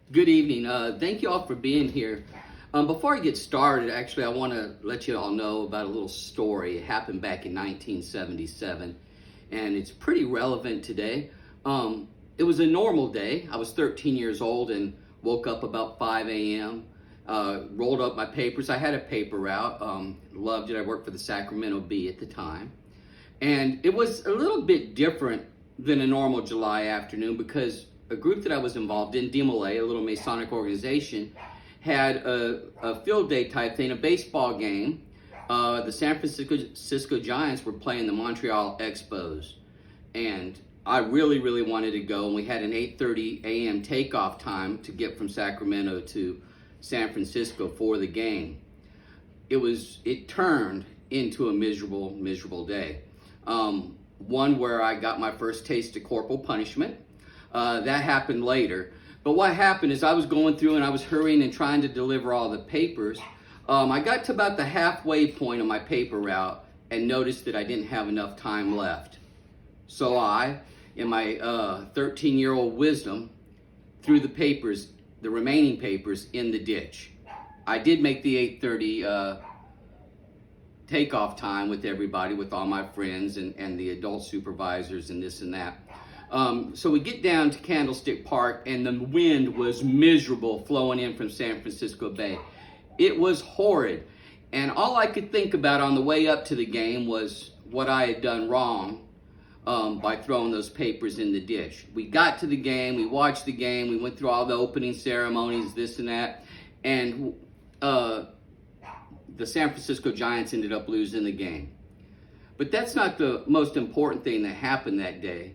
Good evening. Thank you all for being here. Before I get started, actually, I want to let you all know about a little story. It happened back in 1977, and it's pretty relevant today. It was a normal day. I was 13 years old and woke up about 5 a.m., rolled up my papers. I had a paper route. Loved it. I worked for the Sacramento Bee at the time. And it was a little bit different than a normal July afternoon because a group that I was involved in, DMLA, a little Masonic organization, had a field day type thing, a baseball game. The San Francisco Giants were playing the Montreal Expos. And I really wanted to go. And we had an 8:30 a.m. takeoff time to get from Sacramento to San Francisco for the game. It turned into a miserable day. One where I got my first taste of corporal punishment. That happened later. But what happened is I was going through and I was hurrying and trying to deliver all the papers. I got to about the halfway point of my paper route and noticed that I didn't have enough time left. So I, in my 13-year-old wisdom, threw the remaining papers in the ditch. I did make the 8:30 takeoff time with everybody, with all my friends and the adult supervisors and this and that. So we get down to Candlestick Park and the wind was miserable flowing in from San Francisco Bay. It was horrid. And all I could think about on the way up to the game was what I had done wrong by throwing those papers in the ditch. We got to the game, we watched the game, we went through all the opening ceremonies, this and that, and the San Francisco Giants ended up losing the game. But that's not the most important thing that happened that day.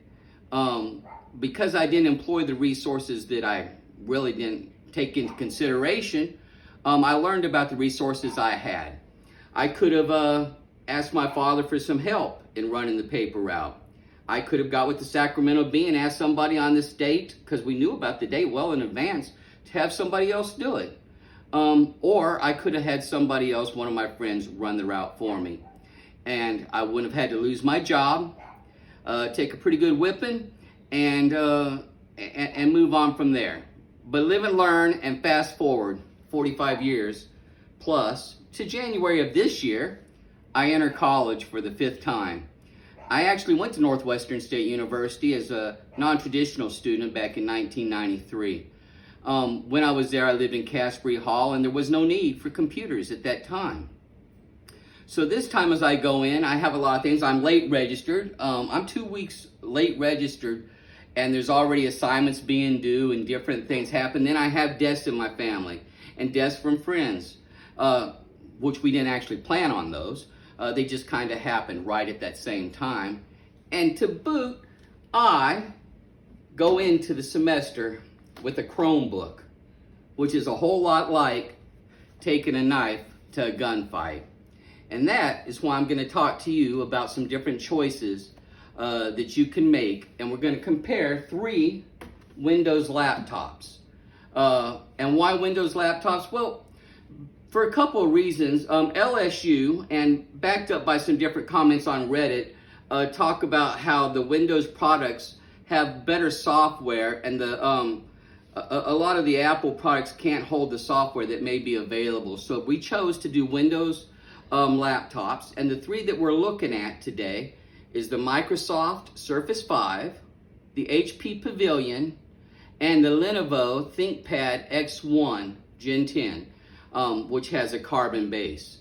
Because I didn't employ the resources that I really didn't take into consideration, I learned about the resources I had. I could have asked my father for some help in running the paper route. I could have got with the Sacramento Bee and asked somebody on this date, because we knew about the date well in advance, to have somebody else do it. Or I could have had somebody else, one of my friends, run the route for me. And I wouldn't have had to lose my job, take a pretty good whipping, and move on from there. But live and learn, and fast forward 45 years plus to January of this year, I enter college for the 5th time. I actually went to Northwestern State University as a non-traditional student back in 1993. When I was there, I lived in Casbury Hall, and there was no need for computers at that time. So this time as I go in, I have a lot of things. I'm late registered. I'm 2 weeks late registered, and there's already assignments being due and different things happen. Then I have deaths in my family and deaths from friends, which we didn't actually plan on those. They just kind of happened right at that same time. And to boot, I go into the semester with a Chromebook, which is a whole lot like taking a knife to a gunfight. And that is why I'm going to talk to you about some different choices that you can make. And we're going to compare 3 Windows laptops. And why Windows laptops? Well, for a couple of reasons. LSU, and backed up by some different comments on Reddit, talk about how the Windows products have better software, and a lot of the Apple products can't hold the software that may be available. So we chose to do Windows laptops, and the 3 that we're looking at today is the Microsoft Surface 5, the HP Pavilion, and the Lenovo ThinkPad X1 Gen 10, which has a carbon base.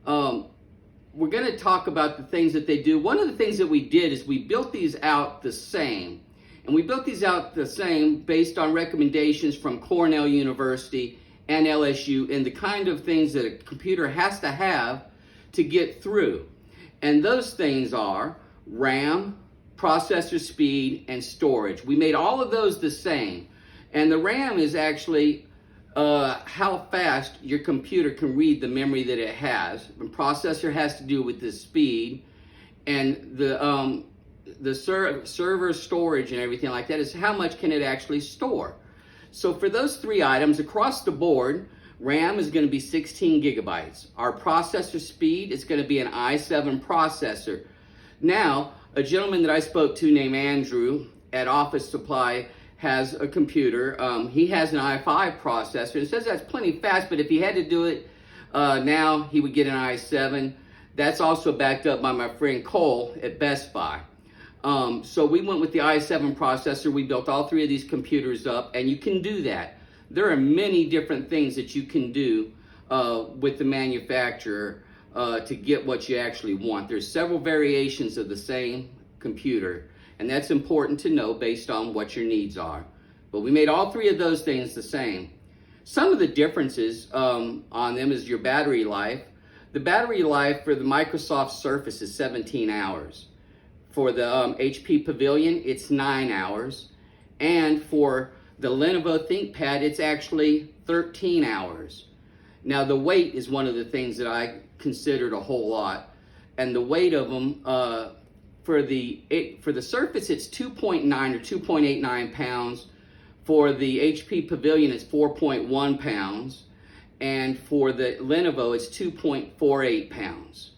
We're going to talk about the things that they do. One of the things that we did is we built these out the same. And we built these out the same based on recommendations from Cornell University and LSU and the kind of things that a computer has to have to get through. And those things are RAM, processor speed, and storage. We made all of those the same. And the RAM is actually how fast your computer can read the memory that it has. The processor has to do with the speed, and the server storage and everything like that is how much can it actually store. So for those 3 items across the board, RAM is going to be 16 gigabytes. Our processor speed is going to be an i7 processor. Now, a gentleman that I spoke to named Andrew at Office Supply has a computer. He has an i5 processor. It says that's plenty fast, but if he had to do it now, he would get an i7. That's also backed up by my friend Cole at Best Buy. So we went with the i7 processor. We built all three of these computers up, and you can do that. There are many different things that you can do with the manufacturer to get what you actually want. There's several variations of the same computer, and that's important to know based on what your needs are. But we made all three of those things the same. Some of the differences on them is your battery life. The battery life for the Microsoft Surface is 17 hours. For the HP Pavilion, it's 9 hours. And for the Lenovo ThinkPad, it's actually 13 hours. Now, the weight is one of the things that I considered a whole lot. And the weight of them, for the Surface, it's 2.9 or 2.89 pounds. For the HP Pavilion, it's 4.1 pounds. And for the Lenovo, it's 2.48 pounds.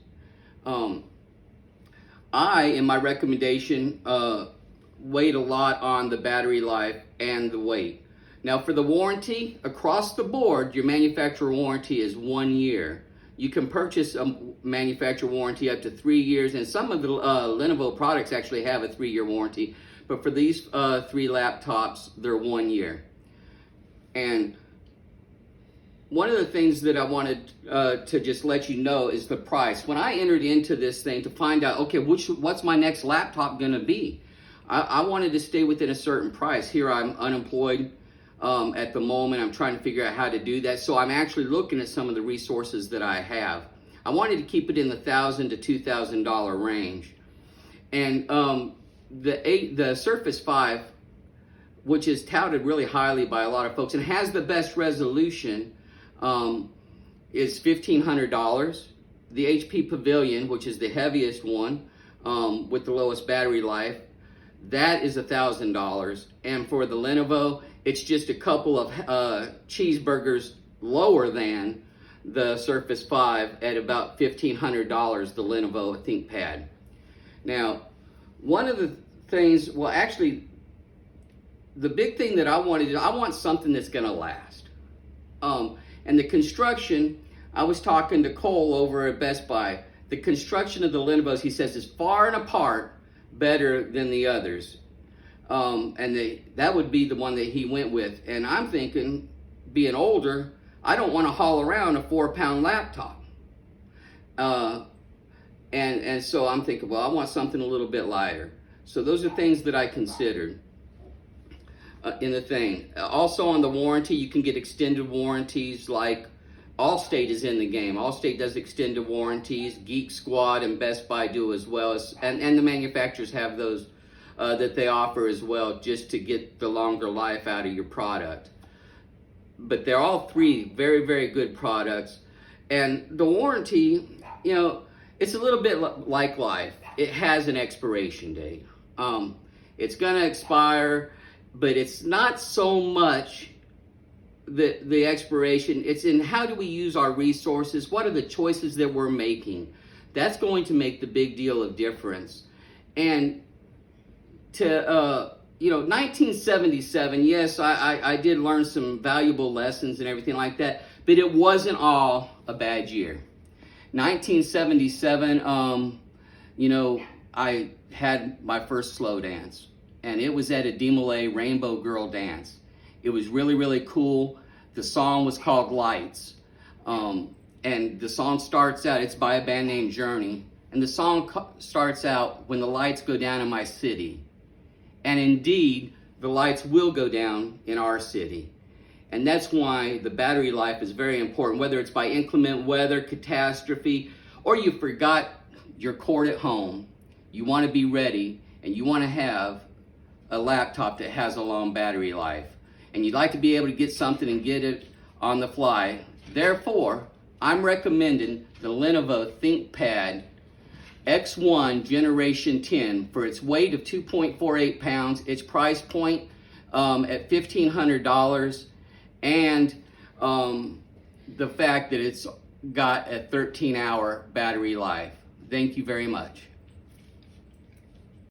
I, in my recommendation, weighed a lot on the battery life and the weight. Now, for the warranty, across the board, your manufacturer warranty is 1 year. You can purchase a manufacturer warranty up to 3 years, and some of the Lenovo products actually have a 3-year warranty. But for these three laptops, they're 1 year. And one of the things that I wanted to just let you know is the price. When I entered into this thing to find out, okay, what's my next laptop going to be? I wanted to stay within a certain price. Here I'm unemployed at the moment. I'm trying to figure out how to do that. So I'm actually looking at some of the resources that I have. I wanted to keep it in the $1,000 to $2,000 range. And the Surface 5, which is touted really highly by a lot of folks and has the best resolution, is $1,500. The HP Pavilion, which is the heaviest one with the lowest battery life, that is $1,000. And for the Lenovo, it's just a couple of cheeseburgers lower than the Surface 5 at about $1,500, the Lenovo ThinkPad. Now, one of the things, well, actually, the big thing that I wanted, I want something that's going to last. And the construction, I was talking to Cole over at Best Buy. The construction of the Lenovos, he says, is far and apart better than the others. And that would be the one that he went with. And I'm thinking, being older, I don't want to haul around a 4-pound laptop. And so I'm thinking, well, I want something a little bit lighter. So those are things that I considered in the thing. Also on the warranty, you can get extended warranties, like Allstate is in the game. Allstate does extended warranties. Geek Squad and Best Buy do as well. And the manufacturers have those that they offer as well, just to get the longer life out of your product. But they're all three very, very good products. And the warranty, you know, it's a little bit like life. It has an expiration date. It's going to expire, but it's not so much the expiration. It's in how do we use our resources? What are the choices that we're making? That's going to make the big deal of difference. And to, 1977, yes, I did learn some valuable lessons and everything like that, but it wasn't all a bad year. 1977, I had my first slow dance, and it was at a Demolay Rainbow Girl dance. It was really, really cool. The song was called Lights, and the song starts out, it's by a band named Journey, and the song starts out, when the lights go down in my city. And indeed, the lights will go down in our city. And that's why the battery life is very important, whether it's by inclement weather, catastrophe, or you forgot your cord at home. You want to be ready, and you want to have a laptop that has a long battery life. And you'd like to be able to get something and get it on the fly. Therefore, I'm recommending the Lenovo ThinkPad X1 Generation 10 for its weight of 2.48 pounds, its price point at $1,500, and the fact that it's got a 13-hour battery life. Thank you very much.